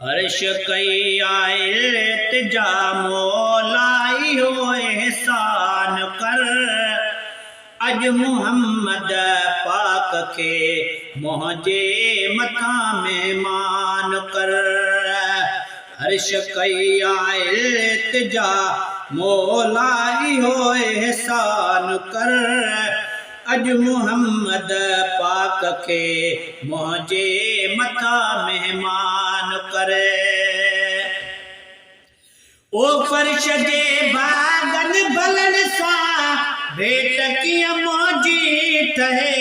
अर्श कई आयल तिजा मोलाई हो एहसान कर। अज मुहम्मद पाक के मोहजे मथा मेहमान कर। अर्श कई आयल तिजा मोलाई हो एहसान कर। अज मुहम्मद पाक के मोहजे मथा मेहमान करे। ओ फर्श जे बागन भलन सा भेट किया मौजी ठहे।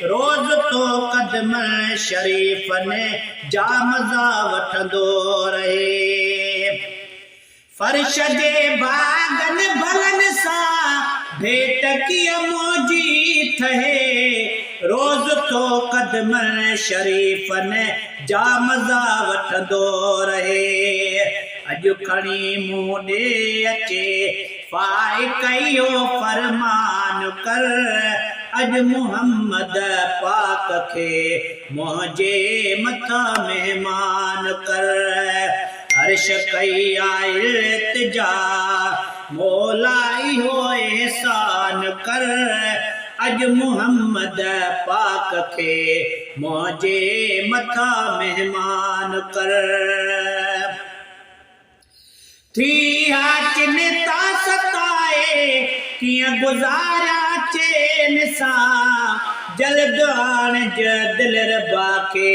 रोज तो कदम शरीफ ने जा मज़ा वठंदो रहे। फर्श जे बागन भलन सा भेट किया मौजी ठहे। रोज तो कदम शरीफ ने जा मज़ा वठंदो रहे। अज खणी मूं ॾे अचे फाए कयो फरमान कर। अज मुहम्मद पाक के मोहजे मथा मेहमान कर। अर्श कई आयल तिजा मोलाई हो एहसान कर। अज मुहम्मद पाक के मोहजे मथा मेहमान कर। थी हाचिन ता सताए किया गुजारा चैन सा। जल्द आण दिल रबा के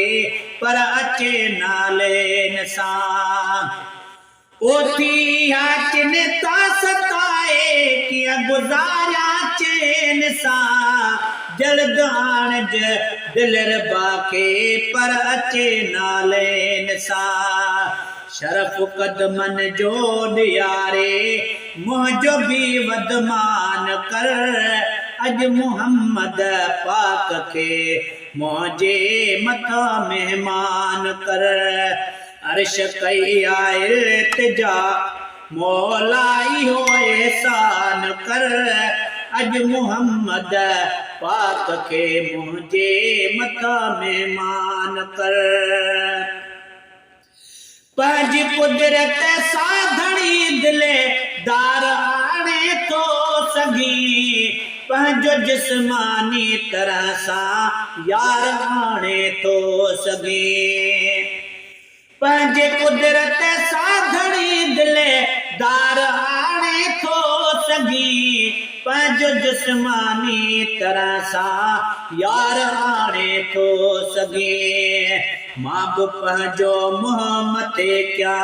पर अचे नालेन सा। ओ थी हाचिन ता सताए किया गुजारा चैन सा। जल्द आण दिल रबा के पर अचे नालेन सा। शरफ कदमन जो ॾियारे मुंहिंजो भी वदमान कर। अज मुहम्मद पाक के मोहजे मथा मेहमान कर। अर्श कई आयल तिजा मोलाई हो एहसान कर। अज मुहम्मद पाक के मोहजे मथा मेहमान कर। पंहिंजी कुदरत साधणी दिले दार आणे थो सघी। पंहिंजो जिस्मानी तरह सां यार आणे थो सघे। पंहिंजे कुदरत साधणी दिले दार आणे थो सघी। पंहिंजो जिस्मानी तरह सां यार आणे थो सघे। मां बि पंहिंजो मुंहुं मथे क्या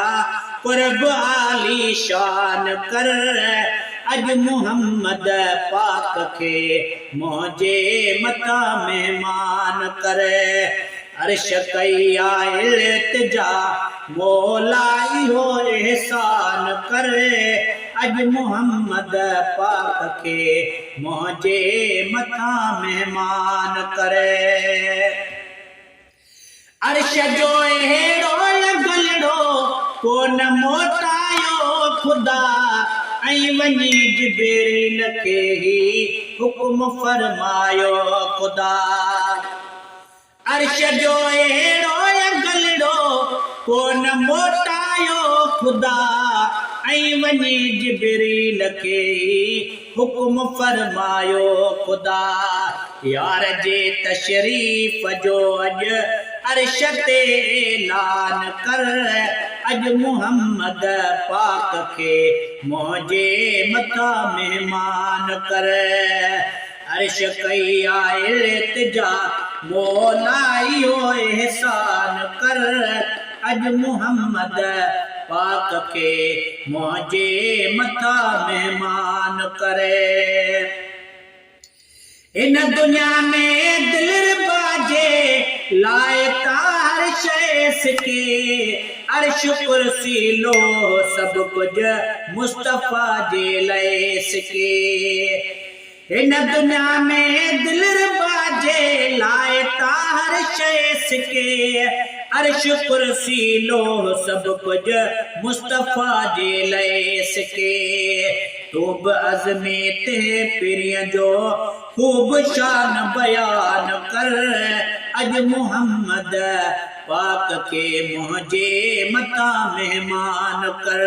कुर्ब आली शान कर। अज मुहम्मद पाक के मोहजे मथा मेहमान कर। अर्श कई आयल तिजा मोलाई हो एहसान कर। अज मुहम्मद पाक के मोहजे मथा मेहमान करे। अर्श जो हेड़ो गलड़ो कोन मोटायो खुदा। ऐं वञी जिब्रील के ही हुक्म फरमायो खुदा। अर्श जो हेड़ो गलड़ो कोन मोटायो खुदा। ऐं वञी जिब्रील के ही हुक्म फरमायो खुदा। यार जे तशरीफ जो अज अर्श ते ऐलान कर। अज मुहम्मद पाक के मोहजे मथा मेहमान कर। अर्श कई आयल तिजा मोलाई हो एहसान कर। अज मुहम्मद पाक के मोहजे मथा मेहमान करे। इन दुनिया में दिल बाजे लाए हर शय सिके। अर्श कुर्सी लो सब कुछ मुस्तफा जे लय सिके। इन दुनिया में दिल बाजे लाए हर शय सिके। अर्श कुर्सी लो सब कुछ मुस्तफा जे लय सिके। तो अज़मेत पिरिय जो खूब शान बयान कर अज मोहम्मद पाक के मुझे मता मेहमान कर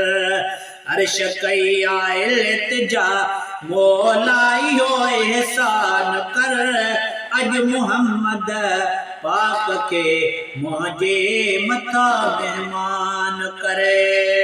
अर्श कई आयल तिजा मोलाइयो एहसान कर अज मोहम्मद पाक के मुझे मता मेहमान करे।